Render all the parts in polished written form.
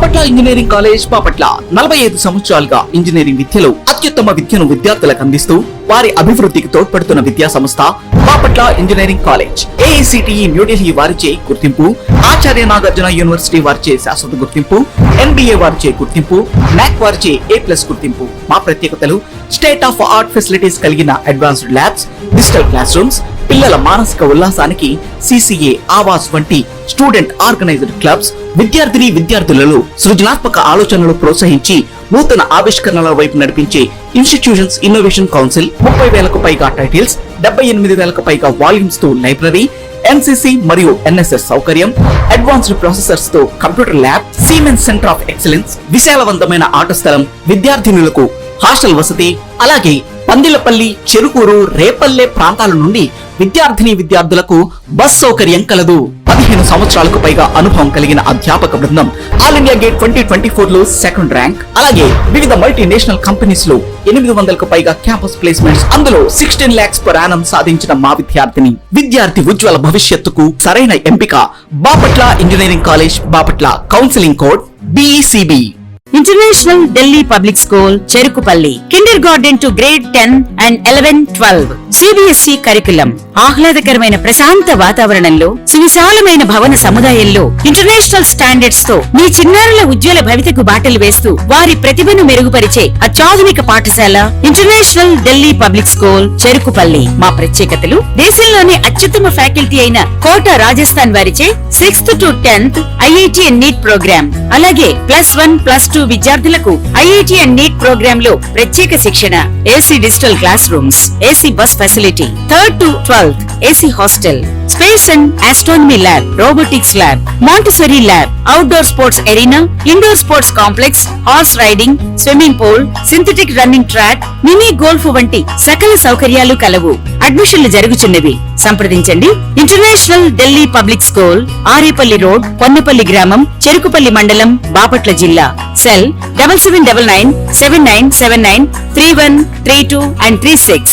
Bapatla engineering college Bapatla 45 సంవత్సరాలుగా engineering విద్యలో అత్యుత్తమ విద్యను విద్యార్థులకు అందిస్తూ వారి అభివృద్ధికి తోడ్పడుతున్న విద్యా సంస్థ Bapatla engineering college. AICTE New Delhi వారిచే గుర్తింపు, ఆచార్య నాగార్జున యూనివర్సిటీ వారిచే శాశ్వత గుర్తింపు, NBA వారిచే గుర్తింపు, NAC వారిచే A+ గుర్తింపు. మా ప్రత్యేకతలు స్టేట్ ఆఫ్ ఆర్ట్ ఫెసిలిటీస్ కలిగిన advanced labs, digital class rooms, పిల్లల మానసిక ఉల్లాసానికి CCA, ఆవాస్ వంటి స్టూడెంట్ ఆర్గనైజ్డ్ క్లబ్స్, విద్యార్థులలో సృజనాత్మక ఆలోచనలు ప్రోత్సహించి నూతన ఆవిష్కరణల వైపు నడిపించే ఇన్స్టిట్యూషన్స్ ఇన్నోవేషన్ కౌన్సిల్, 30,000కు పైగా టైటిల్స్, 78,000కు పైగా వాల్యూమ్స్ తో లైబ్రరీ, NCC మరియు NSS సౌకర్యం, అడ్వాన్స్డ్ ప్రాసెసర్స్ తో computer lab, Siemens centre of excellence, విశాలవంతమైన ఆట స్థలం, విద్యార్థినులకు హాస్టల్ వసతి, అలాగే పందిలపల్లి, చెరుకూరు, రేపల్లె ప్రాంతాల నుండి విద్యార్థులకు బస్ సౌకర్యం కలదు. 15 సంవత్సరాలకు పైగా అనుభవం కలిగిన అధ్యాపక బృందం, ఆల్ ఇండియా గేట్ 2024 లో 2nd ర్యాంక్, అలాగే వివిధ మల్టీనేషనల్ కంపెనీస్ లో 800కు పైగా క్యాంపస్ ప్లేస్మెంట్స్, అందులో 16 lakhs per annum సాధించిన మా విద్యార్థి ఉజ్వల భవిష్యత్తుకు సరైన ఎంపిక Bapatla engineering college Bapatla. Counselling code BECB. International Delhi public school Cherukupalli, kindergarten to grade 10 and 11, 12 CBSE curriculum. ఆహ్లాదకరమైన ప్రశాంత వాతావరణంలో, సువిశాలమైన భవన సముదాయంలో ఇంటర్నేషనల్ స్టాండర్డ్స్ తో మీ చిన్నారుల ఉజ్వల భవితకు బాటలు వేస్తూ వారి ప్రతిభను మెరుగుపరిచే అత్యాధునిక పాఠశాల international Delhi public school Cherukupalli. మా ప్రత్యేకతలు దేశంలోనే అత్యుత్తమ ఫ్యాకల్టీ అయిన కోట రాజస్థాన్ వారిచే 6th to 10th IIT and NEET program, అలాగే +1, +2 విద్యార్థులకు IIT and NEET ప్రోగ్రామ్ లో ప్రత్యేక శిక్షణ, AC digital class rooms, AC bus facility, 3rd to 12th AC hostel, space and astronomy lab, robotics lab, montessori lab, outdoor sports arena, indoor sports complex, horse riding, swimming pool, synthetic running track, mini golf వంటి సకల సౌకర్యాలు కలవు. అడ్మిషన్లు జరుగుచున్నవి. సంప్రదించండి. International Delhi public school, Arepalli road, Ponnapalli గ్రామం, చెరుకుపల్లి మండలం, బాపట్ల జిల్లా. Cell 779979793132 and 36.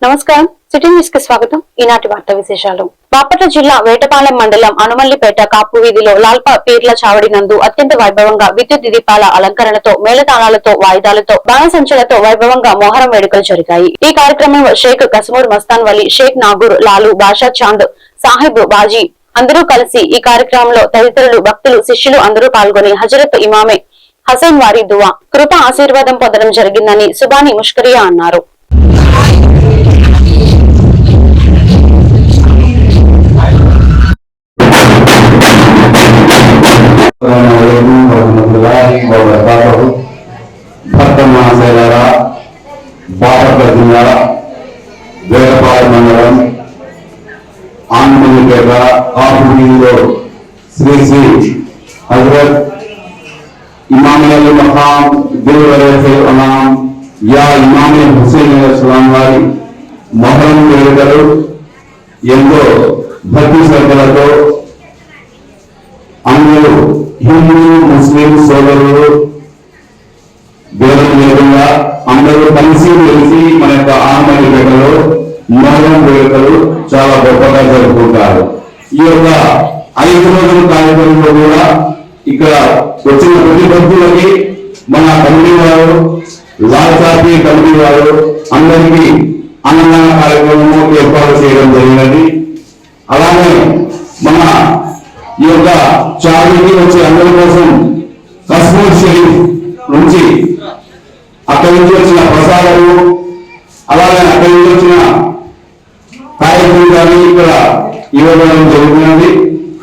నమస్కారం, సిటీ న్యూస్ కి స్వాగతం. ఈనాటి వార్తా విశేషాలు. బాపట్ల జిల్లా వేటపాలెం మండలం అనుమల్లిపేట కాపు వీధిలో లాల్పా పీర్ల చావడి నందు అత్యంత వైభవంగా విద్యుత్ దీపాల అలంకరణతో, మేళతాళాలతో, వాయిదాలతో, బాణసంచలతో వైభవంగా మొహరం వేడుకలు జరిగాయి. ఈ కార్యక్రమంలో షేక్ కస్మూర్ మస్తాన్ వలి, షేక్ నాగూర్, లాలు, బాషా చాంద్, సాహిబ్, బాజీ అందరూ కలిసి ఈ కార్యక్రమంలో తదితరులు, భక్తులు, శిష్యులు అందరూ పాల్గొని హజరత్ ఇమామే హసైన్ వారి దువా, కృప ఆశీర్వాదం పొందడం జరిగిందని సుబాని ముష్కరియా అన్నారు. బాపట్ల జిల్లా వేటపాలెం మండలం ఆన్మల్లిపేట కాపు వీధిలో శ్రీ శ్రీ హజరత్ ఇమామే మకాం దిల్వరేనాం యా ఇమామే హుసేన్ అలైహిస్సలాం వారి మొహరం వేడుకలు ఎంతో భక్తి శ్రద్ధలతో అందరూ హిందూ, ముస్లిం సోదరులు భేదం లేకుండా అందరూ కలిసి మన యొక్క ఆన్మల్లిపేటలో మొహరం వేడుకలు చాలా గొప్పగా జరుపుకుంటారు. ఈ యొక్క 5 రోజుల కార్యక్రమంలో కూడా ఇక్కడ వచ్చిన ప్రతి భక్తులకి మన కమిటీ వారు, లాల్ చాపి కమిటీ వారు అందరికీ అన్నదాన కార్యక్రమము ఏర్పాటు చేయడం జరిగినది. అలాగే మన ఈ యొక్క చావికి వచ్చే అందరి కోసం కస్మూర్ షరీఫ్ నుంచి అక్కడి నుంచి వచ్చిన ప్రసాదాలు, అలాగే అక్కడి నుంచి వచ్చిన కార్యక్రమాన్ని ఇక్కడ ఇవ్వడం జరుగుతున్నది.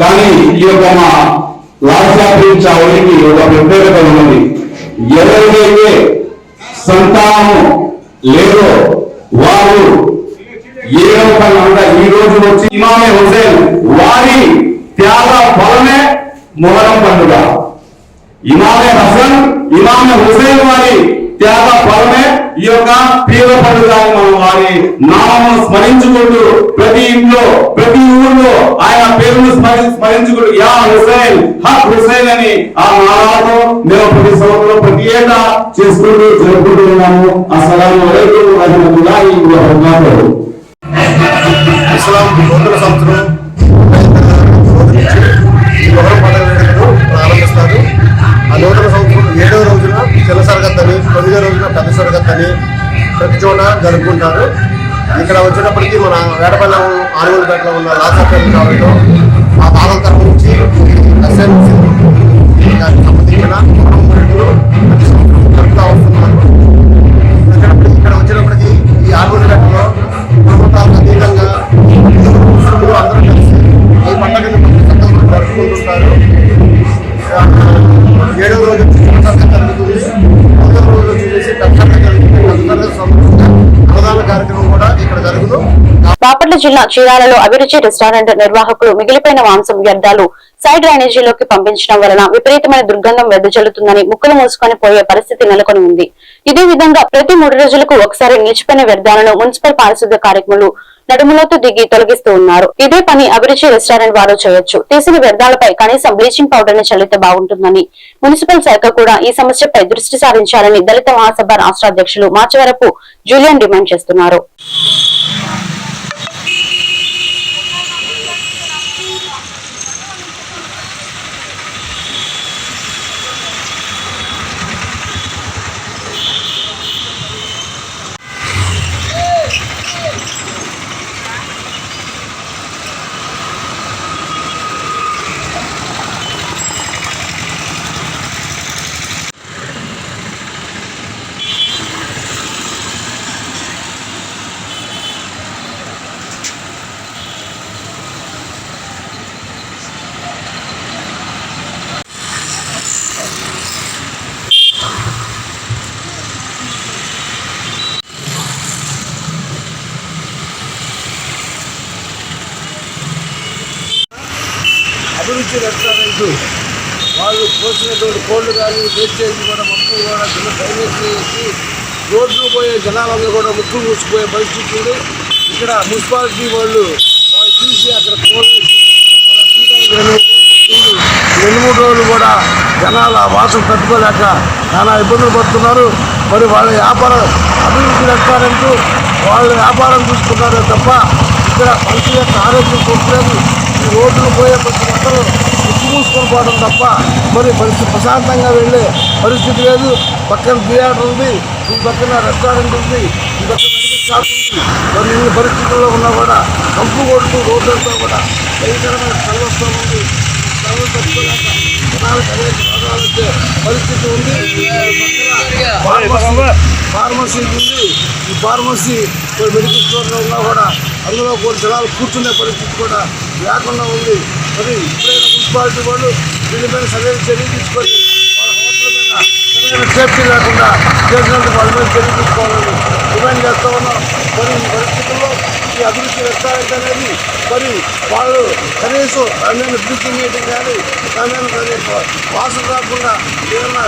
కానీ ఈ యొక్క మా లాల్ చాపి చావడికి ఒక ప్రత్యేకత ఉన్నది. ఎవరికైతే సంతానం లేదో వారు ఏ రూపంగా ఈ రోజు వచ్చి ఇమామే హుసేన్ వారి త్యాగ ఫలమే మొహరం పండుగ. ఇమామే హసన్, ఇమామే హుసేన్ వారి త్యాగ ఫలమే ఈ యొక్క పీర్ల పండుగ. మనం వారి నామమును స్మరించుకుంటూ ప్రతి ఇంట్లో ప్రతి ఊళ్ళో ఆయన పేరును స్మరించుకుంటూ యా హుసైన్ హక్ హుసైన్ అని ఆ నామాలతో మేము ప్రతి సంవత్సరం ప్రతి ఏటా చేసుకుంటూ జరుపుకుంటూ ఉన్నాము. అస్సలాము అలైకుం వరహ్మతుల్లాహి వబరకాతుహు. ఇస్లాం నూతన సంవత్సరం మొహరం పండుగ వేడుకలు ప్రారంభిస్తారు. ఆ నూతన సంవత్సరం 7వ రోజున చిన్న సరగత్ అని, 9వ రోజున పెద్ద సరగత్ అని ప్రతి చోట జరుపుకుంటారు. ఇక్కడ వచ్చేటప్పటికి మన వేటపల్లెం ఆనుగోలుపేటలో ఉన్న లాసాపేట కావడంలో ఆ భాగం తరఫు నుంచి దానికి సంబంధించిన మొహరం వేడుకలు ప్రతి సంవత్సరం జరుపుతూ వస్తున్నారు. ఇక్కడ వచ్చేటప్పటికి ఈ ఆనుగోలుపేటలో కుటుంబాలకు అతీతంగా ముస్లింలు అందరూ కలిసి ఈ పండుగను జరుపుకుంటుంటారు. 7వ రోజు జరుగుతుంది. 9వ రోజు వచ్చేసి అన్నదాన కార్యక్రమం కూడా ఇక్కడ జరుగుతూ. బాపట్ల జిల్లా చీరాలలో అభిరుచి రెస్టారెంట్ నిర్వాహకులు మిగిలిపోయిన మాంసం వ్యర్థాలు సైడ్ డ్రైనేజీలోకి పంపించడం వలన విపరీతమైన దుర్గంధం వెదజల్లుతుందని ముక్కులు మూసుకొని పోయే పరిస్థితి నెలకొని ఉంది. ఇదే విధంగా ప్రతి 3 రోజులకు ఒకసారి నిలిచిపోయిన వ్యర్థాలను మున్సిపల్ పారిశుద్ధ్య కార్యక్రమాలు నడుములోతు దిగి తొలగిస్తూ ఉన్నారు. ఇదే పని అభిరుచి రెస్టారెంట్ వారు చేయొచ్చు. తీసిన వ్యర్థాలపై కనీసం బ్లీచింగ్ పౌడర్ ని చల్లితే బాగుంటుందని మున్సిపల్ శాఖ కూడా ఈ సమస్యపై దృష్టి సారించాలని దళిత మహాసభ రాష్ట్ర అధ్యక్షులు మాచవరపు జూలియన్ డిమాండ్ చేస్తున్నారు. అభిరుచి రెస్టారెంట్ వాళ్ళు పోసినటువంటి కోళ్ళు కానీ వేస్టేజ్ కూడా మొత్తం కూడా చిన్న డ్రైనేజ్ వేసి రోడ్లు పోయే జనాలందరూ కూడా ముక్కులు మూసుకుపోయే పరిస్థితి ఉంది. ఇక్కడ మున్సిపాలిటీ వాళ్ళు తీసి అక్కడ కోళ్ళేసి వాళ్ళ తీయడానికి 2-3 రోజులు కూడా జనాల వాసన తట్టుకోలేక చాలా ఇబ్బందులు పడుతున్నారు. మరి వాళ్ళ వ్యాపారం అభివృద్ధి రెస్టారెంట్ వాళ్ళ వ్యాపారం చూసుకున్నారే తప్ప ఇక్కడ మనుషుల యొక్క ఆరోగ్యం చూడలేదు. ఈ రోడ్లు పోయే ప్రతి ఒక్కరు ముక్కు మూసుకొని పోవడం తప్ప మరి పరిస్థితి ప్రశాంతంగా వెళ్ళే పరిస్థితి లేదు. పక్కన థియేటర్ ఉంది, ఈ పక్కన రెస్టారెంట్ ఉంది, ఈ పక్కన మెడికల్ షాప్ ఉంది. మరి ఇన్ని పరిస్థితుల్లో ఉన్నా కూడా కంపు కొడుతూ రోడ్లతో కూడా భయంకరమైన కలవస్తూ ఉంది. కలవ తట్టుకోలేక జనాలకు అనేక రోగాలు వచ్చే పరిస్థితి ఉంది. ఫార్మసీ ఉంది. ఈ ఫార్మసీ మెడికల్ స్టోర్లో ఉన్నా కూడా అందులో కూడా జనాలు కూర్చునే పరిస్థితి కూడా లేకుండా ఉంది. మరి ఇప్పుడైనా మున్సిపాలిటీ వాళ్ళు దీనిపైన సరైన చర్య తీసుకొని వాళ్ళ హోటల్ మీద సరైన సేఫ్టీ లేకుండా చేసినందుకు వాళ్ళ మీద చర్య తీసుకోవాలని డిమాండ్ చేస్తూ ఉన్నాం. మరి ఈ పరిస్థితుల్లో ఈ అభివృద్ధి రెస్టారెంట్ అనేది మరి వాళ్ళు కనీసం దాని బ్లీచింగ్ వేయడం కానీ దాని వాసన రాకుండా ఏదన్నా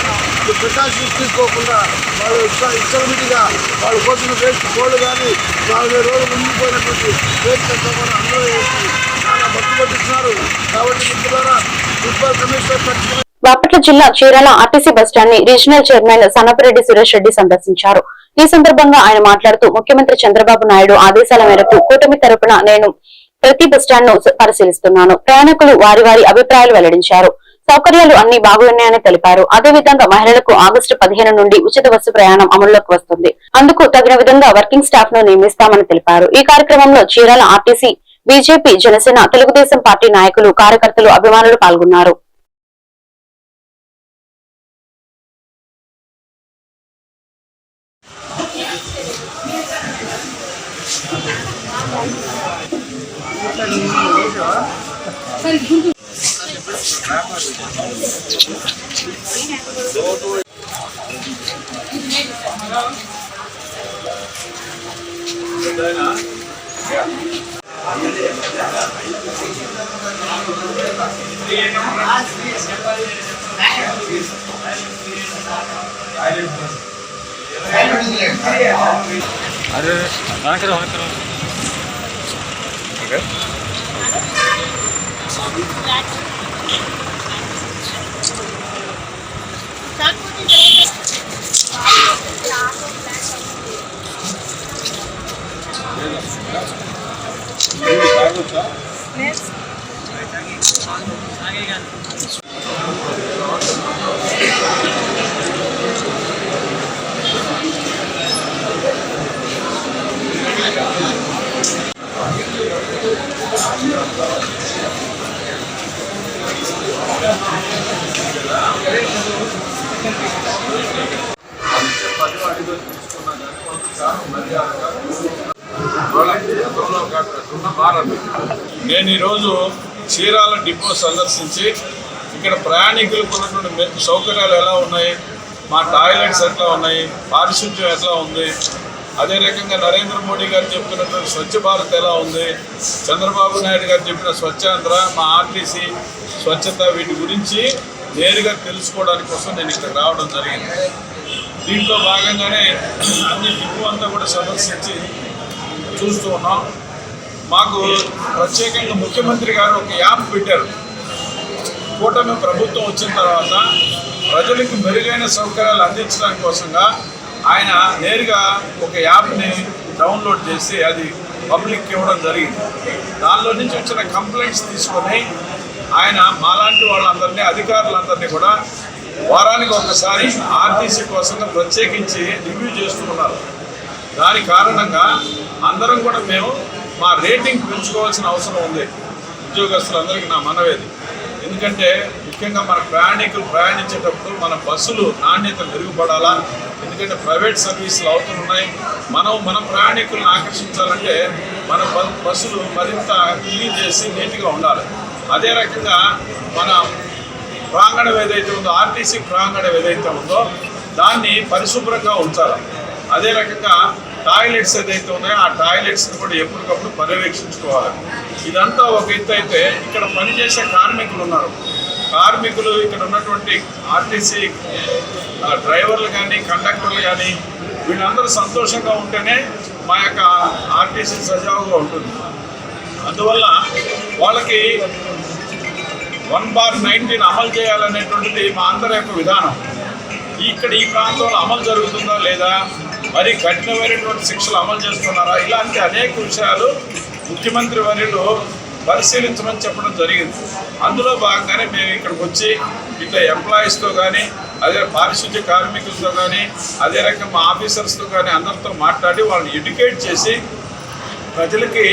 ప్రికాషన్స్ తీసుకోకుండా వాళ్ళు ఇచ్చలమిటిగా వాళ్ళు కోసిన వేస్ట్ కోళ్ళు కానీ 4 రోజులు ముందుపోయినటువంటి వేస్ట్ అంతా కూడా అందరూ వేసి చాలా మత్తు పట్టిస్తున్నారు. కాబట్టి మిత్రులారా మున్సిపల్ కమిషనర్ బాపట్ల జిల్లా చీరాల ఆర్టీసీ బస్టాండ్ ని రీజనల్ చైర్మన్ సనపరెడ్డి సురేష్ రెడ్డి సందర్శించారు. ఈ సందర్భంగా ఆయన మాట్లాడుతూ ముఖ్యమంత్రి చంద్రబాబు నాయుడు ఆదేశాల మేరకు కూటమి తరపున నేను ప్రతి బస్టాండ్ ను పరిశీలిస్తున్నాను. ప్రయాణికులు వారి వారి అభిప్రాయాలు వెల్లడించారు. సౌకర్యాలు అన్ని బాగున్నాయని తెలిపారు. అదేవిధంగా మహిళలకు ఆగస్టు 15 నుండి ఉచిత బస్సు ప్రయాణం అమల్లోకి వస్తుంది. అందుకు తగిన విధంగా వర్కింగ్ స్టాఫ్ ను నియమిస్తామని తెలిపారు. ఈ కార్యక్రమంలో Chirala RTC, BJP, Janasena, Telugu Desam party నాయకులు, కార్యకర్తలు, అభిమానులు పాల్గొన్నారు. నేను ఈరోజు చీరాల డిపో సందర్శించి ఇక్కడ ప్రయాణికులకు ఉన్నటువంటి సౌకర్యాలు ఎలా ఉన్నాయి, మా టాయిలెట్స్ ఎట్లా ఉన్నాయి, పారిశుద్ధ్యం ఎట్లా ఉంది, అదే రకంగా నరేంద్ర మోడీ గారు చెప్తున్నటువంటి స్వచ్ఛ భారత్ ఎలా ఉంది, చంద్రబాబు నాయుడు గారు చెప్పిన స్వచ్ఛాంధ్ర, మా ఆర్టీసీ స్వచ్ఛత, వీటి గురించి నేరుగా తెలుసుకోవడానికి కోసం నేను ఇక్కడ రావడం జరిగింది. దీంట్లో భాగంగానే అన్ని డిపో అంతా కూడా సందర్శించి చూస్తూ ఉన్నాం. మాకు ప్రత్యేకంగా ముఖ్యమంత్రి గారు ఒక యాప్ పెట్టారు. కూటమి ప్రభుత్వం వచ్చిన తర్వాత ప్రజలకు మెరుగైన సౌకర్యాలు అందించడానికి కోసంగా ఆయన నేరుగా ఒక యాప్ని డౌన్లోడ్ చేసి అది పబ్లిక్ ఇవ్వడం జరిగింది. దానిలో నుంచి వచ్చిన కంప్లైంట్స్ తీసుకొని ఆయన మాలాంటి వాళ్ళందరినీ, అధికారులందరినీ కూడా వారానికి ఒకసారి ఆర్టీసీ కోసంగా ప్రత్యేకించి రివ్యూ చేస్తూ ఉన్నారు. దాని కారణంగా అందరం కూడా మేము మా రేటింగ్ పెంచుకోవాల్సిన అవసరం ఉంది. ఉద్యోగస్తులందరికీ నా మనవేది. ఎందుకంటే ముఖ్యంగా మన ప్రయాణికులు ప్రయాణించేటప్పుడు మన బస్సులు నాణ్యత మెరుగుపడాలా. ఎందుకంటే ప్రైవేట్ సర్వీసులు అవుతున్నాయి. మన ప్రయాణికులను ఆకర్షించాలంటే మన బస్సులు మరింత క్లీన్ చేసి నీట్గా ఉండాలి. అదే రకంగా మన ప్రాంగణం ఏదైతే ఉందో, ఆర్టీసీ ప్రాంగణం ఏదైతే ఉందో దాన్ని పరిశుభ్రంగా ఉంచాలి. అదే రకంగా టాయిలెట్స్ ఏదైతే ఉన్నాయో ఆ టాయిలెట్స్ని కూడా ఎప్పటికప్పుడు పర్యవేక్షించుకోవాలి. ఇదంతా ఒక ఎత్తు అయితే, ఇక్కడ పనిచేసే కార్మికులు ఉన్నారు. కార్మికులు ఇక్కడ ఉన్నటువంటి ఆర్టీసీ డ్రైవర్లు కానీ, కండక్టర్లు కానీ, వీళ్ళందరూ సంతోషంగా ఉంటేనే మా యొక్క ఆర్టీసీ సజావుగా ఉంటుంది. అందువల్ల వాళ్ళకి 1/19 అమలు చేయాలనేటువంటిది మా అందరి యొక్క విధానం. ఇక్కడ ఈ ప్రాంతంలో అమలు జరుగుతుందా లేదా, మరి కఠినమైనటువంటి శిక్షలు అమలు చేస్తున్నారా, ఇలాంటి అనేక విషయాలు ముఖ్యమంత్రి వర్యులు పరిశీలించమని చెప్పడం జరిగింది. అందులో భాగంగానే మేము ఇక్కడికి వచ్చి ఇట్లా ఎంప్లాయీస్తో కానీ, అదే పారిశుద్ధ్య కార్మికులతో కానీ, అదే రకం మా ఆఫీసర్స్తో కానీ అందరితో మాట్లాడి వాళ్ళని ఎడ్యుకేట్ చేసి ప్రజలకి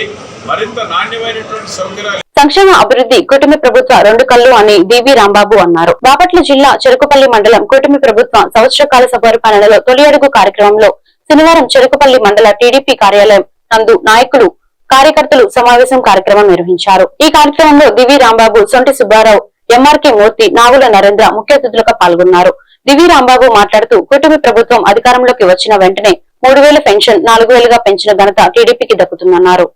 మరింత నాణ్యమైనటువంటి సౌకర్యాలు. సంక్షేమ అభివృద్ధి కూటమి ప్రభుత్వ 2 కళ్ళు అని డివి రాంబాబు అన్నారు. బాపట్ల జిల్లా చెరుకుపల్లి మండలం కూటమి ప్రభుత్వ సంవత్సరకాల సపరిపాలనలో తొలి అడుగు కార్యక్రమంలో శనివారం చెరుకుపల్లి మండల టీడీపీ కార్యాలయం నందు నాయకులు, కార్యకర్తలు సమావేశం కార్యక్రమం నిర్వహించారు. ఈ కార్యక్రమంలో డివి రాంబాబు, సొంటి సుబ్బారావు, ఎంఆర్కే మూర్తి, నాగుల నరేంద్ర ముఖ్య అతిథులుగా పాల్గొన్నారు. డివి రాంబాబు మాట్లాడుతూ కూటమి ప్రభుత్వం అధికారంలోకి వచ్చిన వెంటనే 3000 పెన్షన్ 4000గా పెంచిన ఘనత టీడీపీకి దక్కుతుందన్నారు.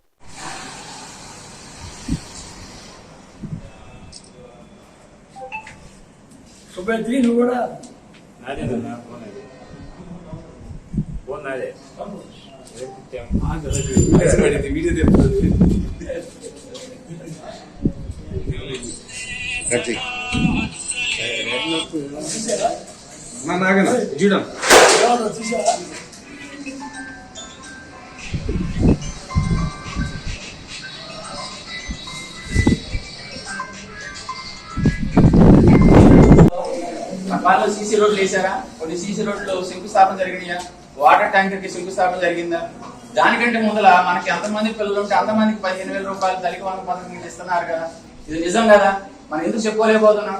వాళ్ళు సీసీ రోడ్లు వేసారా? కొన్ని సీసీ రోడ్లు శంకుస్థాపన జరిగినాయా? వాటర్ ట్యాంకర్ కి శంకుస్థాపన జరిగిందా? దానికంటే ముందల మనకి ఎంతమంది పిల్లలు ఉంటే అంతమందికి 15,000 రూపాయలు తల్లికి వంద పథకం ఇస్తున్నారు కదా. ఇది నిజం కదా? మనం ఎందుకు చెప్పుకోలేకపోతున్నాం?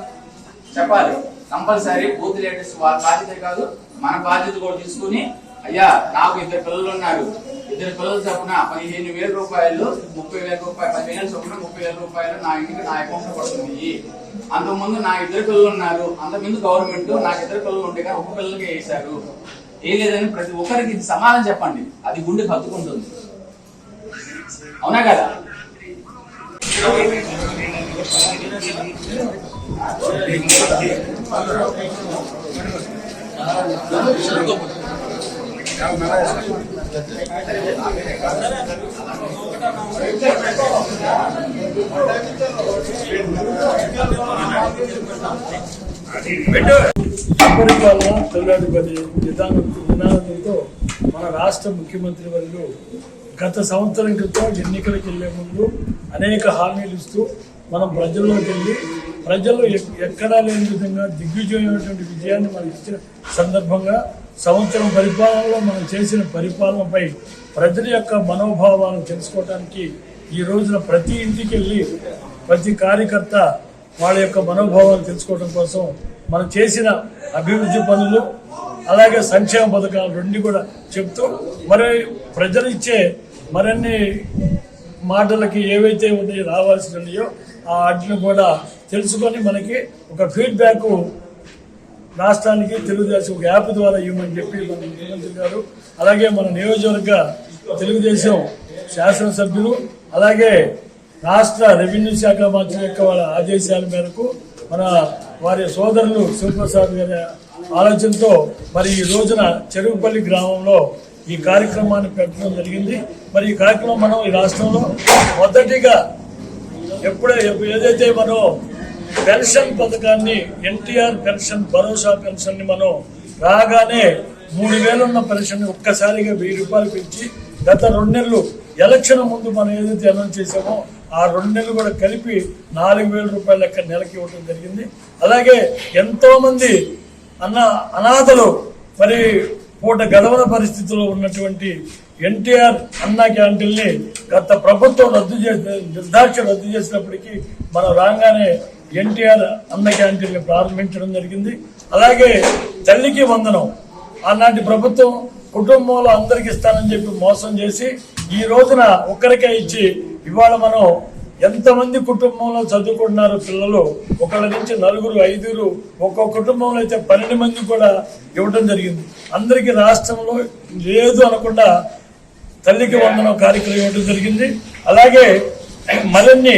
చెప్పాలి. కంపల్సరీ బూత్ లీడర్స్ వాళ్ళ బాధ్యత కాదు, మన బాధ్యత కూడా తీసుకుని, అయ్యా నాకు 2 పిల్లలు ఉన్నారు, 2 పిల్లలు చొప్పున 15,000 రూపాయలు, 30,000 రూపాయలు, 10,000 చొప్పున 30,000 రూపాయలు నా ఇంటికి నా అకౌంట్ లో పడుతుంది. అంతకుముందు నా 2 పిల్లలు ఉన్నారు, అంతకుముందు గవర్నమెంట్ నాకు 2 పిల్లలు ఉంటే కానీ 1 పిల్లలకి వేశారు. ఏ లేదని ప్రతి ఒక్కరికి ఇది సమాధానం చెప్పండి. అది గుండెకి హత్తుకుంటుంది. అవునా కదా? పరిపాలన తొలడి నినాదంతో మన రాష్ట్ర ముఖ్యమంత్రి వర్యులు గత సంవత్సరం క్రితం ఎన్నికలకు వెళ్లే ముందు అనేక హామీలు ఇస్తూ మనం ప్రజల్లోకి వెళ్ళి ప్రజల్లో ఎక్కడా లేని విధంగా దిగ్విజయమైనటువంటి విజయాన్ని మనం ఇచ్చిన సందర్భంగా సంవత్సరం పరిపాలనలో మనం చేసిన పరిపాలనపై ప్రజల యొక్క మనోభావాలను తెలుసుకోవడానికి ఈ రోజున ప్రతి ఇంటికి వెళ్ళి ప్రతి కార్యకర్త వాళ్ళ యొక్క మనోభావాలు తెలుసుకోవడం కోసం మనం చేసిన అభివృద్ధి పనులు అలాగే సంక్షేమ పథకాలు రెండు కూడా చెప్తూ మరి ప్రజలు ఇచ్చే మరిన్ని మాటలకి ఏవైతే ఉన్నాయో రావాల్సినయో ఆ వాటిని కూడా తెలుసుకొని మనకి ఒక ఫీడ్బ్యాక్ రాష్ట్రానికి తెలుగుదేశం ఒక యాప్ ద్వారా ఇవ్వమని చెప్పి మన ముఖ్యమంత్రి గారు అలాగే మన నియోజకవర్గ తెలుగుదేశం శాసనసభ్యులు అలాగే రాష్ట్ర రెవెన్యూ శాఖ మంత్రి యొక్క వాళ్ళ ఆదేశాల మేరకు మన వారి సోదరులు శివప్రసాద్ గారి ఆలోచనతో మరి ఈ రోజున చెరుకుపల్లి గ్రామంలో ఈ కార్యక్రమాన్ని పెట్టడం జరిగింది. మరి ఈ కార్యక్రమం మనం ఈ రాష్ట్రంలో మొదటిగా ఏదైతే మనం పెన్షన్ పథకాన్ని ఎన్టీఆర్ పెన్షన్ భరోసా పెన్షన్ ని మనం రాగానే 3,000 ఉన్న పెన్షన్ ని ఒక్కసారిగా 1,000 రూపాయలు పెంచి గత 2 నెలలు ఎలక్షన్ ముందు మనం ఏదైతే అనౌన్స్ చేసామో ఆ 2 నెలలు కూడా కలిపి 4,000 రూపాయల లెక్క నెలకి ఇవ్వడం జరిగింది. అలాగే ఎంతో మంది అనాథలు మరి పూట గడవన పరిస్థితుల్లో ఉన్నటువంటి ఎన్టీఆర్ అన్న క్యాంటీన్ని గత ప్రభుత్వం నిర్దాక్ష రద్దు చేసినప్పటికీ మనం రాగానే ఎన్టీఆర్ అన్న క్యాంటీన్ని ప్రారంభించడం జరిగింది. అలాగే తల్లికి వందనం ఆనాటి ప్రభుత్వం కుటుంబంలో అందరికి ఇస్తానని చెప్పి మోసం చేసి ఈ రోజున ఒక్కరికే ఇచ్చి ఇవాళ మనం ఎంతమంది కుటుంబంలో చదువుకుంటున్నారు పిల్లలు ఒకళ్ళ నుంచి 4, 5 ఒక్కొక్క కుటుంబంలో అయితే 12 మంది కూడా ఇవ్వడం జరిగింది. అందరికీ రాష్ట్రంలో లేదు అనకుండా తల్లికి వందనం కార్యక్రమం ఇవ్వడం జరిగింది. అలాగే మరిన్ని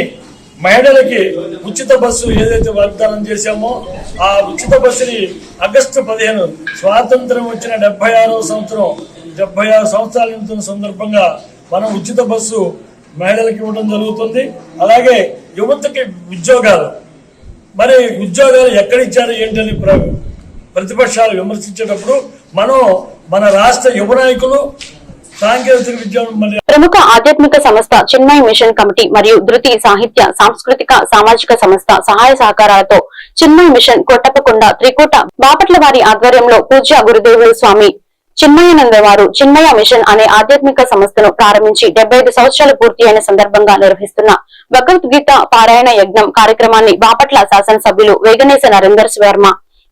మహిళలకి ఉచిత బస్సు ఏదైతే వాగ్దానం చేశామో ఆ ఉచిత బస్సుని ఆగస్టు 15 స్వాతంత్రం వచ్చిన 76వ సంవత్సరం 76 సంవత్సరాల నిండుతున్న సందర్భంగా మనం ఉచిత బస్సు మహిళలకు ఇవ్వడం జరుగుతుంది. అలాగే యువతకి ఉద్యోగాలు మరి ఉద్యోగాలు ఎక్కడిచ్చారు ఏంటని ప్రతిపక్షాలు విమర్శించేటప్పుడు మనం మన రాష్ట్ర యువ నాయకులు సాంకేతిక విద్య ప్రముఖ ఆధ్యాత్మిక సంస్థ చిన్మయ మిషన్ కమిటీ మరియు ధృతి సాహిత్య సాంస్కృతిక సామాజిక సంస్థ సహాయ సహకారాలతో చిన్మయ మిషన్ కొట్టపకొండ త్రికూట బాపట్ల వారి ఆధ్వర్యంలో పూజ్య గురుదేవులు స్వామి చిన్మయానంద వారు చిన్మయ మిషన్ అనే ఆధ్యాత్మిక సంస్థను ప్రారంభించి 75 సంవత్సరాలు పూర్తి అయిన సందర్భంగా నిర్వహిస్తున్న భగవద్గీత పారాయణ యజ్ఞం కార్యక్రమాన్ని బాపట్ల శాసనసభ్యులు వేగనేశ నరేందర్ శర్మ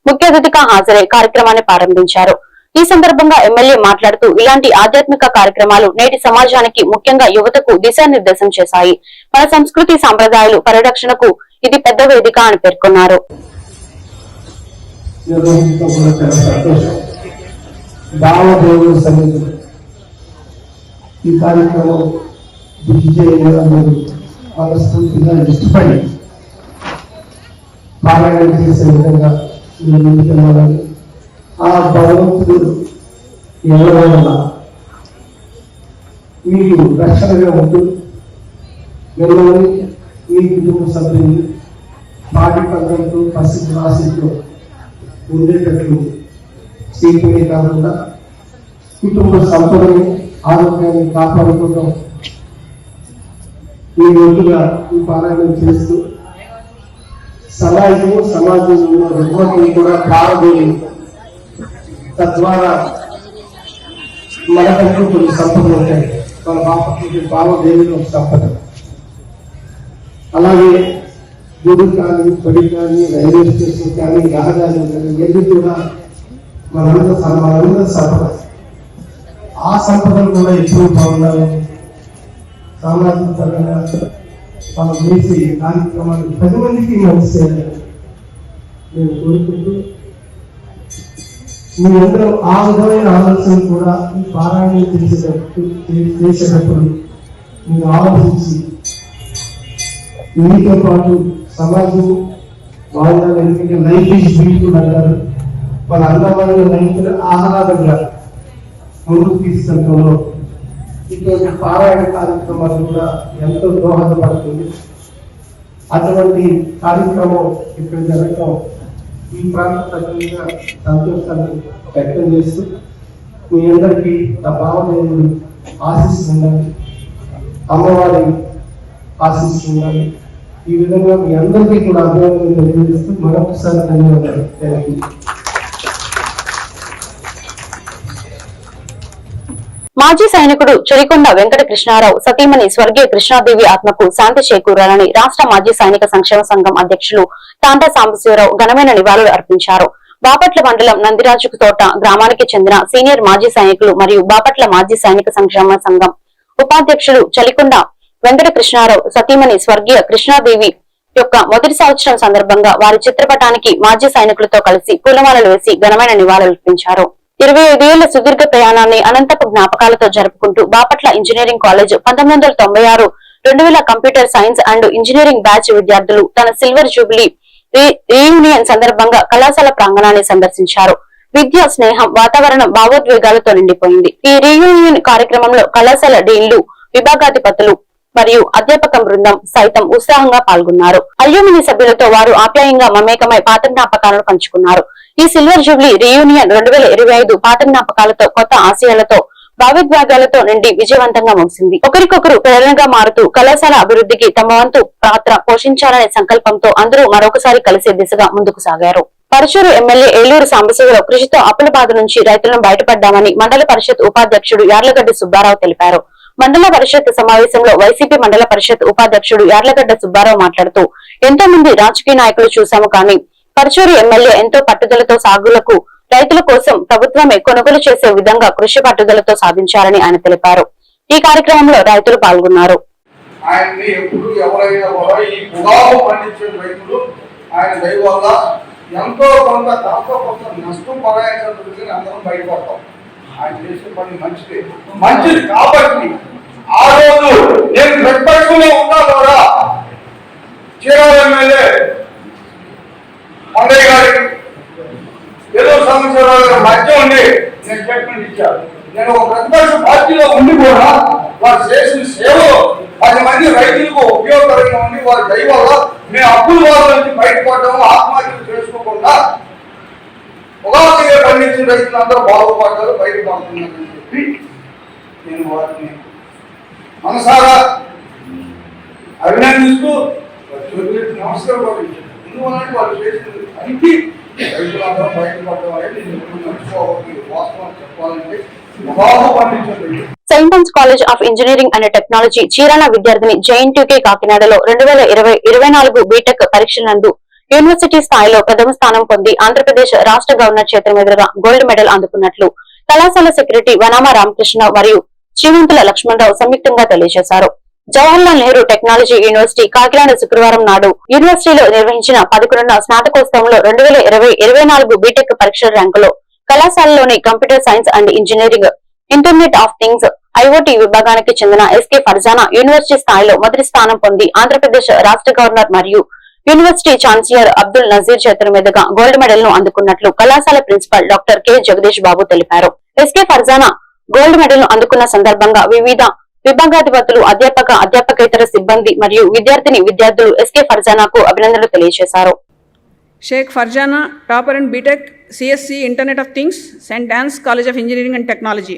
ముఖ్య అతిథిగా హాజరై కార్యక్రమాన్ని ప్రారంభించారు. ఈ సందర్భంగా ఎమ్మెల్యే మాట్లాడుతూ ఇలాంటి ఆధ్యాత్మిక కార్యక్రమాలు నేటి సమాజానికి ముఖ్యంగా యువతకు దిశానిర్దేశం చేశాయి. మన సంస్కృతి సాంప్రదాయాలు పరిరక్షణకు ఇది పెద్ద వేదిక అని పేర్కొన్నారు. భావదేవుల సన్నిధిలో ఈ కార్యక్రమం విజయవంతమైన మనస్ఫూర్తిగా ఇష్టపడి పారాయణ చేసే విధంగా మీరు ముందుకెళ్ళాలని ఆ భగవంతుడు ఎవరైనా మీరు రక్షణగా ఉంటూ మిమ్మల్ని మీ కుటుంబ సభ్యులు పాటి పద్ధతులు పసిద్ధి రాశిలో ఉండేటట్లు చేయటమే కాకుండా కుటుంబ సంపదని ఆరోగ్యాన్ని కాపాడుకోవడం ఈ రోజుగా ఈ పారాయణం చేస్తూ సమాజంలో రుగ్మతలు కూడా పారబోయి తద్వారా మనకంటూ కొన్ని సంపదలు ఉంటాయి. మన బాపట్ల భావదేవిలో సంపద అలాగే గుడి కానీ బడి కానీ రైల్వే స్టేషన్ కానీ రహదారి కానీ ఎన్ని కూడా మనందరూ సంపద. ఆ సంపదలు కూడా ఎప్పుడు బాగుండాలని సామాజిక పరంగా మనం చేసే కార్యక్రమాన్ని 10 మందికి మంచి చేయాలని నేను కోరుకుంటూ మీరందరూ ఆ విధమైన ఆలోచన కూడా ఈ పారాయణ చేసేటప్పుడు మీరు ఆలోచించి మీతో పాటు సమాజం బాగుండాలి. ఎందుకంటే లైఫ్ ఈజ్ బ్యూటిఫుల్ అంటారు. మన అందమైన లైఫ్ ఆహ్లాదంగా ముందుకు తీసుకెళ్తాలో ఇటువంటి పారాయణ కార్యక్రమాలు కూడా ఎంతో దోహదపడుతుంది. అటువంటి కార్యక్రమం ఇక్కడ జరగడం ఈ ప్రాంత ప్రజలుగా సంతోషాన్ని వ్యక్తం చేస్తూ మీ అందరికీ నా భావదేవుడు ఆశిస్తుండాలి, అమ్మవారి ఆశిస్తుండాలి. ఈ విధంగా మీ అందరికీ కూడా అభినందనలు తెలియజేస్తూ మరొకసారి ధన్యవాదాలు. Thank you. మాజీ సైనికుడు చెరికొండ వెంకట కృష్ణారావు సతీమణి స్వర్గీయ కృష్ణాదేవి ఆత్మకు శాంతి చేకూరాలని రాష్ట్ర మాజీ సైనిక సంక్షేమ సంఘం అధ్యక్షులు తాంటా సాంబశివరావు ఘనమైన నివాళులు అర్పించారు. బాపట్ల మండలం నందిరాజుకు తోట గ్రామానికి చెందిన సీనియర్ మాజీ సైనికులు మరియు బాపట్ల మాజీ సైనిక సంక్షేమ సంఘం ఉపాధ్యక్షులు చలికొండ వెంకట కృష్ణారావు సతీమణి స్వర్గీయ కృష్ణాదేవి యొక్క మొదటి సంవత్సరం సందర్భంగా వారి చిత్రపటానికి మాజీ సైనికులతో కలిసి పూలమాలలు వేసి ఘనమైన నివాళులర్పించారు. 25 ఏళ్ల సుదీర్ఘ ప్రయాణాన్ని అనంతపు జ్ఞాపకాలతో జరుపుకుంటూ Bapatla engineering college 1996 2000 computer science and engineering batch విద్యార్థులు తన సిల్వర్ జూబిలీ రీయూనియన్ సందర్భంగా కళాశాల ప్రాంగణాన్ని సందర్శించారు. విద్య, స్నేహం, వాతావరణం భావోద్వేగాలతో నిండిపోయింది. ఈ రీయూనియన్ కార్యక్రమంలో కళాశాల డీన్లు, విభాగాధిపతులు మరియు అధ్యాపక బృందం సైతం ఉత్సాహంగా పాల్గొన్నారు. అల్యూమిని సభ్యులతో వారు ఆప్యాయంగా మమేకమై పాత జ్ఞాపకాలను పంచుకున్నారు. ఈ సిల్వర్ జూబ్లీ రీయూనియన్ 2025 పాత జ్ఞాపకాలతో, కొత్త ఆశయాలతో, భావోద్వేగాలతో నిండి విజయవంతంగా ముగిసింది. ఒకరికొకరు ప్రేరణగా మారుతూ కళాశాల అభివృద్ధికి తమ వంతు పాత్ర పోషించాలనే సంకల్పంతో అందరూ మరొకసారి కలిసే దిశగా ముందుకు సాగారు. పరుచూరు ఎమ్మెల్యే ఏలూరు సాంబశివరావు కృషితో అప్పుల బాధ నుంచి రైతులను బయటపడ్డామని మండల పరిషత్ ఉపాధ్యక్షుడు యార్లగడ్డ సుబ్బారావు తెలిపారు. మండల పరిషత్ సమావేశంలో వైసీపీ మండల పరిషత్ ఉపాధ్యక్షుడు యార్లగడ్డ సుబ్బారావు మాట్లాడుతూ ఎంతో మంది రాజకీయ నాయకులు చూశాము కానీ పరుచూరు ఎమ్మెల్యే ఎంతో పట్టుదలతో సాగులకు రైతుల కోసం ప్రభుత్వమే కొనుగోలు చేసే విధంగా కృషి పట్టుదలతో సాధించారని ఆయన తెలిపారు. ఈ కార్యక్రమంలో రైతులు పాల్గొన్నారు. ఆయన్ని ఎప్పుడు ఎవరైనా కూడా ఈ పొగాకు పండించే రైతులు ఆయన దయ వల్ల ఎంతో కొంత నష్టం పడాల్సిన అందరం బయటపడతాం. ఆయన చేసే పని మంచిది కాబట్టి ఆ రోజు నేను ప్రతిపక్షంలో ఉన్నా కూడా చీరాల ఎమ్మెల్యే మంగయ్య గారికి ఏదో సంవత్సరాల మధ్య ఉండి నేను స్టేట్మెంట్ ఇచ్చాను. నేను ఒక ప్రతిపక్ష పార్టీలో ఉండి కూడా వారు చేసిన సేవలో 10 మంది రైతులకు ఉపయోగకరంగా ఉండి వారి దయ వల్ల మేము అప్పుల బాధ నుంచి బయటపడడం, ఆత్మహత్యలు చేసుకోకుండా పొగాకుగా పండించిన రైతులు అందరూ బాగుపడతారు, బయటపడుతున్నారని చెప్పి నేను వారిని మనసారా అభినందిస్తూ నమస్కారం ఎందువల్లంటే వాళ్ళు చేసింది పనికి రైతులందరూ బయటపడడం అనేది వాస్తవం చెప్పాలంటే పొగాకు పండించండి. Saint Ann's college of engineering and technology Chirala విద్యార్థిని JNTK కాకినాడలో 2020-24 బీటెక్ పరీక్షలందు యూనివర్సిటీ స్థాయిలో ప్రథమ స్థానం పొంది ఆంధ్రప్రదేశ్ రాష్ట్ర గవర్నర్ చేతుల మీదుగా గోల్డ్ మెడల్ అందుకున్నట్లు కళాశాల సెక్రటరీ వనామ రామకృష్ణ మరియు శ్రీమంతుల లక్ష్మణరావు సంయుక్తంగా తెలియజేశారు. జవహర్లాల్ నెహ్రూ టెక్నాలజీ యూనివర్సిటీ కాకినాడ శుక్రవారం నాడు యూనివర్సిటీలో నిర్వహించిన 11వ స్నాతకోత్సవంలో 2020-24 బీటెక్ పరీక్షల ర్యాంకులో కళాశాలలోని computer science and engineering, internet of things, IoT విభాగానికి చెందిన SK ఫర్జానా యూనివర్సిటీ స్థాయిలో మొదటి స్థానం పొంది ఆంధ్రప్రదేశ్ రాష్ట్ర గవర్నర్ మరియు యూనివర్సిటీ ఛాన్సలర్ అబ్దుల్ నజీర్ చేతుల మీదుగా గోల్డ్ మెడల్ ను అందుకున్నట్లు కళాశాల ప్రిన్సిపల్ డాక్టర్ K జగదీష్ బాబు తెలిపారు. SK ఫర్జానా గోల్డ్ మెడల్ ను అందుకున్న సందర్భంగా వివిధ విభాగాధిపతులు, అధ్యాపకేతర సిబ్బంది మరియు విద్యార్థులు SK ఫర్జానాకు అభినందనలు తెలియజేశారు. Sheikh Farzana topper in BTech CSC internet of things, saint Ann's college of engineering and technology.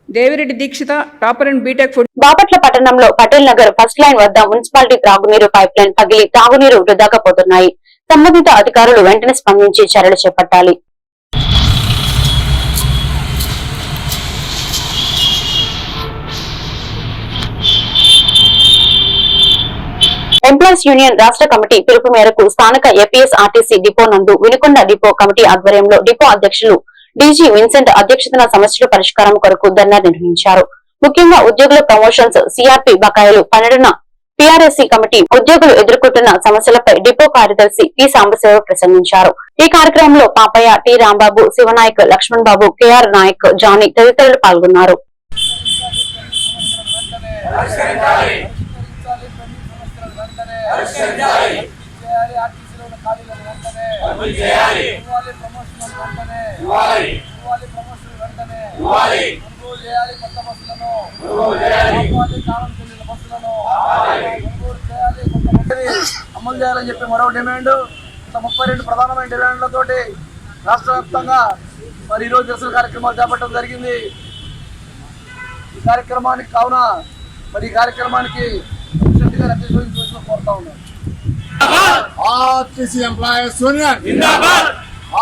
Devireddy Dikshitha topper in BTech food. Bapatla పట్టణంలో పటేల్ నగర్ ఫస్ట్ లైన్ వద్ద మున్సిపాలిటీ త్రాగునీరు పైప్ లైన్ పగిలి తాగునీరు వృధాగా పోతున్నాయి. సంబంధిత అధికారులు వెంటనే స్పందించి చర్యలు చేపట్టాలి. ఎంప్లాయీస్ యూనియన్ రాష్ట్ర కమిటీ పిలుపు మేరకు స్థానిక APSRTC డిపో నందు వినుకొండ డిపో కమిటీ ఆధ్వర్యంలో డిపో అధ్యక్షులు DG విన్సెంట్ అధ్యక్షతన సమస్యల పరిష్కారం కొరకు ధర్నా నిర్వహించారు. ముఖ్యంగా ఉద్యోగుల ప్రమోషన్స్, CRP బకాయిలు, 12న PRSC కమిటీ ఉద్యోగులు ఎదుర్కొంటున్న సమస్యలపై డిపో కార్యదర్శి P సాంబశివరావు ప్రసంగించారు. ఈ కార్యక్రమంలో పాపయ్య, T రాంబాబు, శివనాయక్, లక్ష్మణ్ బాబు, KR నాయక్, జానీ తదితరులు పాల్గొన్నారు. వెంటనే చేయాలి. ఆర్టీసీలో ఉన్న ఖాళీలను వెంటనే ఇవ్వాలి. ప్రమోషన్ వెంటనే ఇవ్వాలి. ప్రమోషన్ వెంటనే ఇవ్వాలి. కొనుగోలు చేయాలి. కొత్త బస్సులను కాలం చెల్లిన బస్సులను కొనుగోలు చేయాలి. అమలు చేయాలని చెప్పి మరో డిమాండ్. 32 ప్రధానమైన డిమాండ్లతోటి రాష్ట్ర వ్యాప్తంగా మరి ఈరోజు నిరసన కార్యక్రమాలు చేపట్టడం జరిగింది. ఈ కార్యక్రమానికి కావున మరి ఈ కార్యక్రమానికి కోరుతా ఉన్నాం. ఆర్టీసీ ఎంప్లాయీస్ యూనియన్ జిందాబాద్.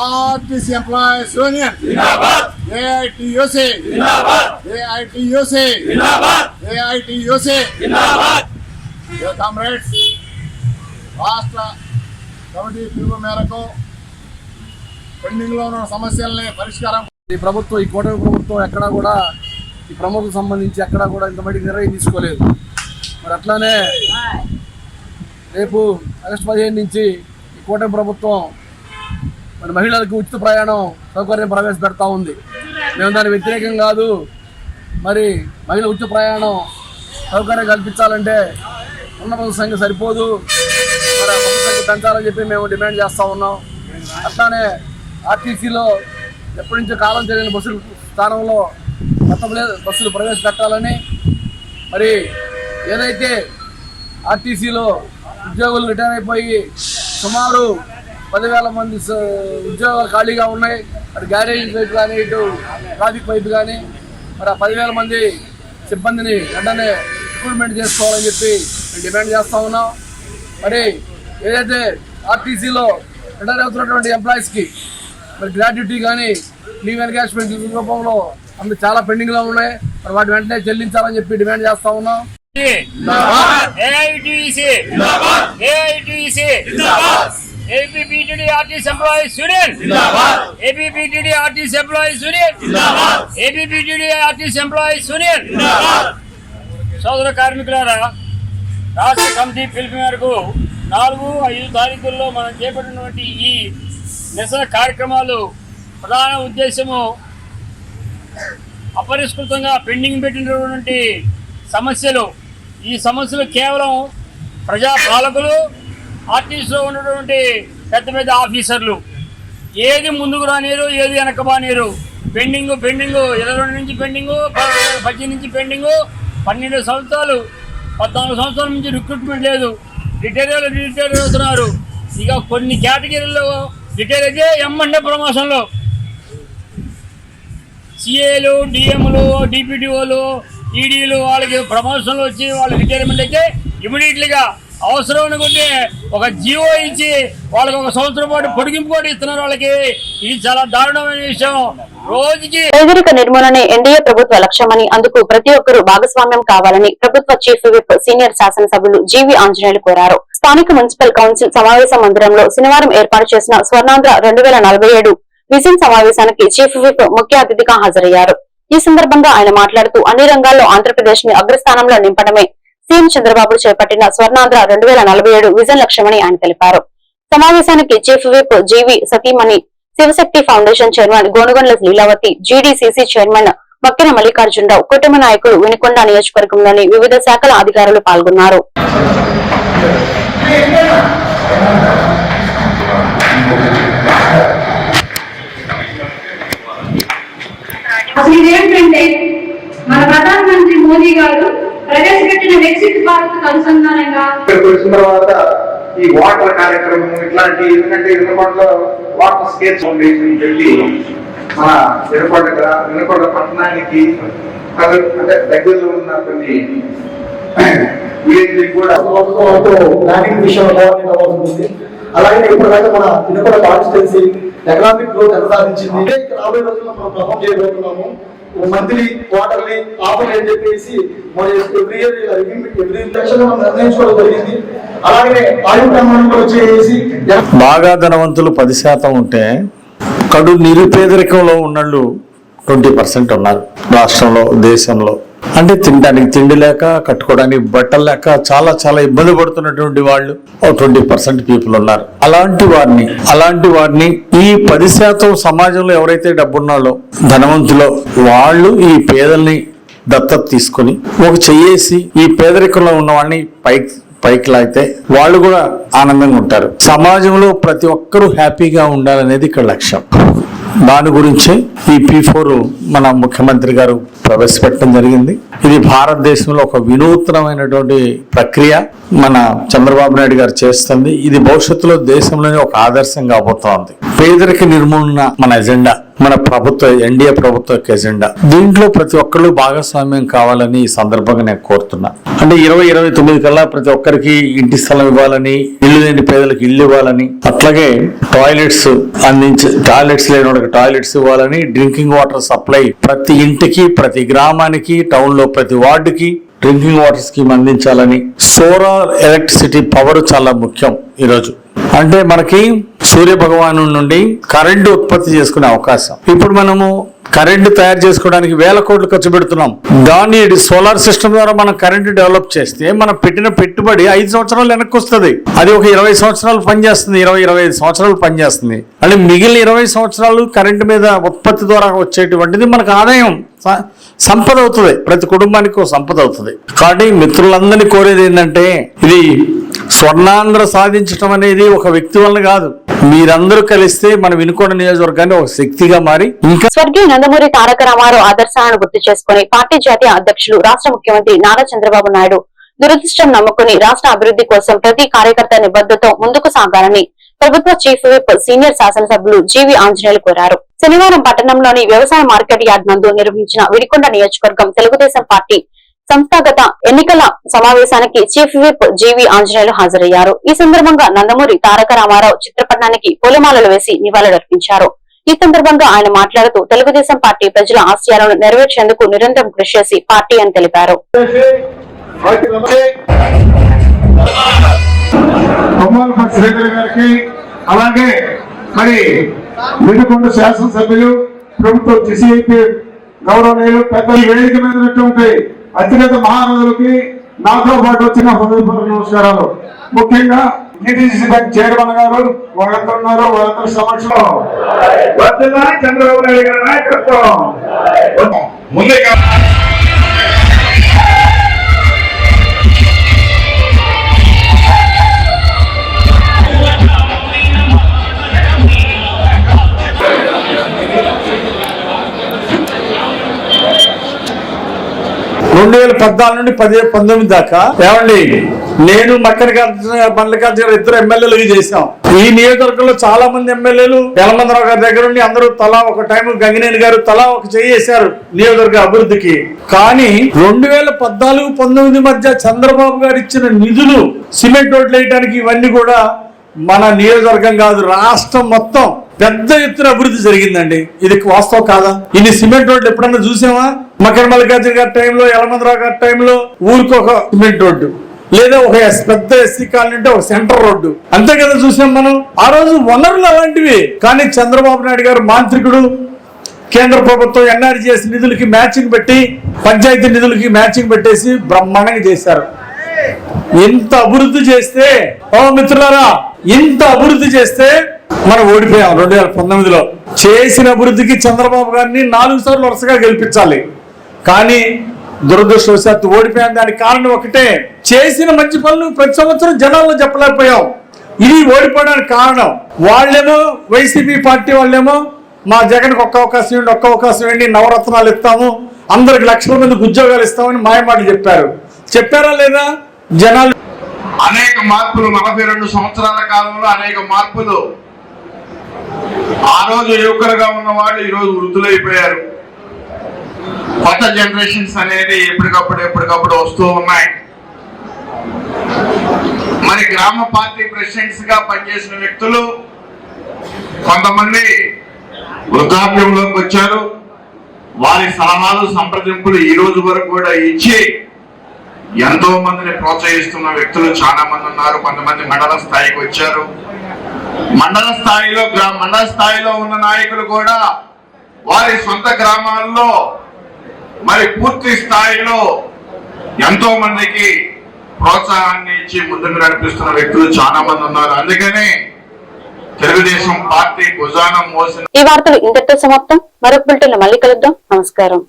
ఆర్టీసీ ఎంప్లాయీస్ యూనియన్ జిందాబాద్. ఏఐటీయూసీ జిందాబాద్. ఏఐటీయూసీ జిందాబాద్. ఏఐటీయూసీ జిందాబాద్. కామ్రేడ్స్, రాష్ట్ర కమిటీ పిలుపు మేరకు పెండింగ్ లో ఉన్న సమస్యల్ని పరిష్కారం ఈ ప్రభుత్వం, ఈ కూటమి ప్రభుత్వం ఎక్కడా కూడా ఈ ప్రముఖులకు సంబంధించి ఎక్కడా కూడా ఇంత మటుకు నిర్ణయం తీసుకోలేదు. మరి అట్లానే రేపు ఆగస్టు 15 నుంచి ఈ కూటమి ప్రభుత్వం మరి మహిళలకు ఉచిత ప్రయాణం సౌకర్యం ప్రవేశపెడతా ఉంది. మేము దానికి వ్యతిరేకం కాదు. మరి మహిళ ఉచిత ప్రయాణం సౌకర్యం కల్పించాలంటే ఉన్న బస్సు సంఖ్య సరిపోదు, మరి ఆ బస్సు సంఖ్య పెంచాలని చెప్పి మేము డిమాండ్ చేస్తూ ఉన్నాం. అట్లానే ఆర్టీసీలో ఎప్పటి నుంచో కాలం జరిగిన బస్సుల స్థానంలో కొత్త బస్సులు ప్రవేశపెట్టాలని, మరి ఏదైతే ఆర్టీసీలో ఉద్యోగులు రిటైర్ అయిపోయి సుమారు 10,000 మంది ఉద్యోగాలు ఖాళీగా ఉన్నాయి. మరి గ్యారేజ్ వైపు కానీ, ఇటు ట్రాఫిక్ వైపు కానీ, మరి ఆ 10,000 మంది సిబ్బందిని వెంటనే రిక్రూట్మెంట్ చేసుకోవాలని చెప్పి మేము డిమాండ్ చేస్తూ ఉన్నాం. మరి ఏదైతే ఆర్టీసీలో రిటైర్ అవుతున్నటువంటి ఎంప్లాయీస్కి మరి గ్రాట్యుటీ కానీ, లీవ్ ఎన్కాష్మెంట్ రూపంలో అందుకు చాలా పెండింగ్లో ఉన్నాయి. మరి వాటి వెంటనే చెల్లించాలని చెప్పి డిమాండ్ చేస్తూ ఉన్నాం. ABPTD Artists Employees Union Zindabad. ABPTD Artists Employees Union Zindabad. ABPTD Artists Employees Union Zindabad. సోదర కార్మికులారా, రాష్ట్ర కమిటీ పిలుపు మేరకు 4-5 తారీఖుల్లో మనం చేపట్టినటువంటి ఈ నిరసన కార్యక్రమాలు ప్రధాన ఉద్దేశము అపరిష్కృతంగా పెండింగ్ పెట్టినటువంటి సమస్యలు. ఈ సమస్యలు కేవలం ప్రజాపాలకులు, ఆర్టీసీలో ఉన్నటువంటి పెద్ద పెద్ద ఆఫీసర్లు ఏది ముందుకు రానిరు, ఏది వెనక బానిరు. పెండింగు 22 నుంచి పెండింగు, 18 నుంచి పెండింగు, 12 సంవత్సరాలు 14 సంవత్సరాల నుంచి రిక్రూట్మెంట్ లేదు. రిటైర్ అవుతున్నారు. ఇక కొన్ని కేటగిరీల్లో రిటైర్ అయితే ఎమ్మండే ప్రమోషన్లు, సిఏలు, డిఎంలు, డిపిటిఓలు, ఈడీలు వాళ్ళకి ప్రమోషన్లు వచ్చి వాళ్ళు రిటైర్మెంట్ అయితే ఇమీడియట్లీగా అవసరం అనుకుంటే ఒక జీవో ఇచ్చి వాళ్ళకి 1 సంవత్సరం పాటు పొడిగింపు కూడా ఇస్తున్నారు వాళ్ళకి. ఇది చాలా దారుణమైన విషయం. రోజుకి పేదరిక నిర్మూలనే ఎన్డీఏ ప్రభుత్వ లక్ష్యమని, అందుకు ప్రతి ఒక్కరూ భాగస్వామ్యం కావాలని ప్రభుత్వ చీఫ్ విప్ సీనియర్ శాసనసభ్యులు జీవి ఆంజనేయులు కోరారు. స్థానిక మున్సిపల్ కౌన్సిల్ సమావేశ మందిరంలో శనివారం ఏర్పాటు చేసిన స్వర్ణాంధ్ర 2047 విజన్ సమావేశానికి చీఫ్ విప్ ముఖ్య అతిథిగా హాజరయ్యారు. ఈ సందర్భంగా ఆయన మాట్లాడుతూ అన్ని రంగాల్లో ఆంధ్రప్రదేశ్ ని అగ్రస్థానంలో నింపడమే సీఎం చంద్రబాబు చేపట్టిన స్వర్ణాంధ్ర 2047 విజన్ లక్ష్యమని ఆయన తెలిపారు. సమావేశానికి చీఫ్ విప్ జీవి సతీమణి, Shivashakti foundation chairman Gonugondla Leelavathi, GDCC chairman Makkina Mallikarjunarao, కుటుంబ నాయకులు, వినుకొండ నియోజకవర్గంలోని వివిధ శాఖల అధికారులు పాల్గొన్నారు. ఇదేంటంటే మన ప్రధానమంత్రి మోదీ గారు ప్రవేశపెట్టిన వికసిత్ భారత్ అనుసంధానంగా వచ్చిన తర్వాత ఈ వాటర్ కార్యక్రమం ఇట్లాంటి, ఎందుకంటే వినకొండలో వాటర్ స్కేల్ ఫౌండేషన్ పెట్టి మన వినకొండ పట్టణానికి అంటే దగ్గరలో ఉన్న కొన్ని విలేజ్ కూడా ప్లానింగ్ విషయంలో ఉంటుంది. అలాగే ఇప్పటిదాకా మన వినకొండ కాన్స్టిట్యున్సీ ఎకనామిక్ గ్రోత్ ఎంత సాధించింది, రాబోయే రోజుల్లో మనం పర్ఫామ్ చేయబోతున్నాము. మంత్లీ క్వార్టర్లీ ఆఫర్ అని చెప్పేసి మన ఎవ్రీ మనం నిర్ణయించుకోవడం జరిగింది. అలాగే ఆయు ప్రమాణం వచ్చేసి బాగా ధనవంతులు 10% ఉంటే కడు నిరుపేదరికంలో ఉన్నళ్ళు 20% ఉన్నారు రాష్ట్రంలో, దేశంలో. అంటే తినడానికి తిండి లేక, కట్టుకోవడానికి బట్టలు లేక చాలా చాలా ఇబ్బంది పడుతున్నటువంటి వాళ్ళు 20% పీపుల్ ఉన్నారు. అలాంటి వారిని ఈ 10% సమాజంలో ఎవరైతే డబ్బున్నాళ్ళో ధనవంతులో వాళ్ళు ఈ పేదల్ని దత్తత తీసుకొని ఒక చెయ్యేసి ఈ పేదరికంలో ఉన్న వాళ్ళని పైకి లాగితే వాళ్ళు కూడా ఆనందంగా ఉంటారు. సమాజంలో ప్రతి ఒక్కరూ హ్యాపీగా ఉండాలనేది ఇక్కడ లక్ష్యం. దాని గురించి ఈ P4 మన ముఖ్యమంత్రి గారు ప్రవేశపెట్టడం జరిగింది. ఇది భారతదేశంలో ఒక వినూత్నమైనటువంటి ప్రక్రియ మన చంద్రబాబు నాయుడు గారు చేస్తుంది. ఇది భవిష్యత్తులో దేశంలోనే ఒక ఆదర్శం కాబోతోంది. పేదరిక నిర్మూలన మన ఎజెండా, మన ప్రభుత్వ ఎన్డీఏ ప్రభుత్వ ఎజెండా. దీంట్లో ప్రతి ఒక్కళ్ళు భాగస్వామ్యం కావాలని ఈ సందర్భంగా నేను కోరుతున్నా. అంటే 2029 కల్లా ప్రతి ఒక్కరికి ఇంటి స్థలం ఇవ్వాలని, ఇల్లు లేని పేదలకు ఇల్లు ఇవ్వాలని, అట్లాగే టాయిలెట్స్ లేని వాళ్ళకి టాయిలెట్స్ ఇవ్వాలని, డ్రింకింగ్ వాటర్ సప్లై ప్రతి ఇంటికి, ప్రతి గ్రామానికి, టౌన్ లో ప్రతి వార్డుకి డ్రింకింగ్ వాటర్ స్కీమ్ అందించాలని, సోలార్ ఎలక్ట్రిసిటీ పవర్ చాలా ముఖ్యం ఈరోజు. అంటే మనకి సూర్య భగవాను నుండి కరెంటు ఉత్పత్తి చేసుకునే అవకాశం. ఇప్పుడు మనము కరెంటు తయారు చేసుకోవడానికి 1000 కోట్లు ఖర్చు పెడుతున్నాం. దాన్ని సోలార్ సిస్టమ్ ద్వారా మనం కరెంటు డెవలప్ చేస్తే మనం పెట్టిన పెట్టుబడి 5 సంవత్సరాలు వెనక్కి వస్తుంది. అది ఒక 20 సంవత్సరాలు పనిచేస్తుంది, 20-25 సంవత్సరాలు పనిచేస్తుంది. అంటే మిగిలిన 20 సంవత్సరాలు కరెంటు మీద ఉత్పత్తి ద్వారా వచ్చేటువంటిది మనకు ఆదాయం, సంపద అవుతుంది. ప్రతి కుటుంబానికి సంపద అవుతుంది. కాబట్టి మిత్రులందరినీ కోరేది ఏంటంటే, ఇది స్వర్ణాంధ్ర సాధించడం అనేది ఒక వ్యక్తి వల్ల కాదు, మీరందరూ కలిస్తే మన వినుకొండ నియోజకవర్గాన్ని ఒక శక్తిగా మారి ఇంకా స్వర్గీయ నందమూరి తారక రామారావు ఆదర్శాలను గుర్తు చేసుకుని పార్టీ జాతీయ అధ్యక్షులు రాష్ట్ర ముఖ్యమంత్రి నారా చంద్రబాబు నాయుడు దురదృష్టం నమ్ముకుని రాష్ట్ర అభివృద్ధి కోసం ప్రతి కార్యకర్త నిబద్ధతో ముందుకు సాగాలని ప్రభుత్వ చీఫ్ విప్ సీనియర్ శాసనసభ్యులు జీవి ఆంజనేయులు కోరారు. శనివారం పట్టణంలోని వ్యవసాయ మార్కెట్ యార్డ్ నందు నిర్వహించిన వినుకొండ నియోజకవర్గం తెలుగుదేశం పార్టీ సంస్థాగత ఎన్నికల సమావేశానికి చీఫ్ విప్ జీవి ఆంజనేయులు హాజరయ్యారు. ఈ సందర్భంగా నందమూరి తారక రామారావు చిత్రపటానికి పూలమాలలు వేసి నివాళులర్పించారు. ఈ సందర్భంగా ఆయన మాట్లాడుతూ తెలుగుదేశం పార్టీ ప్రజల ఆశయాలను నెరవేర్చేందుకు నిరంతరం కృషి చేసి పార్టీ అని తెలిపారు. అలాగే మరి వినుకొండ శాసనసభ్యులు ప్రభుత్వం గౌరవనీయులు పెద్దలు వేదిక మీద ఉన్నటువంటి అత్యున్నత మహారాజులకి నాతో పాటు వచ్చిన హృదయపూర్వక నమస్కారాలు. ముఖ్యంగా టీటీసీ బ్యాంక్ చైర్మన్ గారు వాళ్ళందరూ ఉన్నారు, వాళ్ళందరి సమక్షంలో చంద్రబాబు నాయుడు గారి నాయకత్వం ముందే 2014 నుండి 19 దాకా ఏమండి నేను మల్లికార్జున గారు ఇద్దరు ఎమ్మెల్యేలు చేశాం. ఈ నియోజకవర్గంలో చాలా మంది ఎమ్మెల్యేలు యలమందరావు గారి దగ్గర నుండి అందరూ తలా ఒక టైం, గంగినేని గారు తలా ఒక చేశారు నియోజకవర్గ అభివృద్ధికి. కానీ 2014-19 మధ్య చంద్రబాబు గారు ఇచ్చిన నిధులు సిమెంట్ రోడ్లు వేయడానికి ఇవన్నీ కూడా మన నియోజకవర్గం కాదు, రాష్ట్రం మొత్తం పెద్ద ఎత్తున అభివృద్ధి జరిగిందండి. ఇది వాస్తవం కాదా? ఇన్ని సిమెంట్ రోడ్లు ఎప్పుడన్నా చూసామా? మల్లికార్జున గారి టైంలో, యలమందరావు గారి టైంలో ఊరికి ఒక సిమెంట్ రోడ్డు, లేదా ఒక పెద్ద ఎస్సీ కాలనీ అంటే ఒక సెంటర్ రోడ్డు, అంతే కదా చూసాం మనం. ఆ రోజు వనరులు అలాంటివి. కానీ చంద్రబాబు నాయుడు గారు మాంత్రికుడు, కేంద్ర ప్రభుత్వం ఎన్ఆర్జీఎస్ నిధులకి మ్యాచింగ్ పెట్టి, పంచాయతీ నిధులకి మ్యాచింగ్ పెట్టేసి బ్రహ్మాండంగా చేశారు. ఇంత అభివృద్ధి చేస్తే, మిత్రులారా, ఇంత అభివృద్ధి చేస్తే మనం ఓడిపోయాం. 2019లో చేసిన అభివృద్ధికి చంద్రబాబు గారిని 4 సార్లు వరుసగా గెలిపించాలి. కానీ దురదృష్టవశాత్తు ఓడిపోయాం. దానికి కారణం ఒకటే, చేసిన మంచి పనులు ప్రతి సంవత్సరం జనాల్లో చెప్పలేకపోయాం. ఇది ఓడిపోవడానికి కారణం. వాళ్ళేమో వైసీపీ పార్టీ వాళ్ళేమో మా జగన్కి ఒక్క అవకాశం ఏంటి, నవరత్నాలు ఇస్తాము, అందరికి లక్షల మందికి ఉద్యోగాలు ఇస్తామని మాయమాటలు చెప్పారా లేదా? జనాలు అనేక మార్పులు, 42 సంవత్సరాల కాలంలో అనేక మార్పులు. ఆ రోజు యువకులుగా ఉన్న వాళ్ళు ఈ రోజు వృద్ధులైపోయారు. కొత్త జనరేషన్స్ అనేది ఎప్పటికప్పుడు వస్తూ ఉన్నాయి. మరి గ్రామ పార్టీ ప్రెసిడెంట్స్ గా పనిచేసిన వ్యక్తులు కొంతమంది వృద్ధాప్యంలోకి వచ్చారు. వారి సలహాలు, సంప్రదింపులు ఈ రోజు వరకు కూడా ఇచ్చి ఎంతో మందిని ప్రోత్సహిస్తున్న వ్యక్తులు చాలా మంది ఉన్నారు. కొంతమంది మండల స్థాయికి వచ్చారు. మండల స్థాయిలో ఉన్న నాయకులు కూడా వారి సొంత గ్రామాల్లో మరి పూర్తి స్థాయిలో ఎంతో మందికి ప్రోత్సాహాన్ని ఇచ్చి ముందుకు నడిపిస్తున్న వ్యక్తులు చాలా మంది ఉన్నారు. అందుకనే తెలుగుదేశం పార్టీ భుజానం మోసిన. ఈ వార్తలు ఇంతటితో సమాప్తం. మరొక బులెటిన్ లో మళ్ళీ కలుద్దాం. నమస్కారం.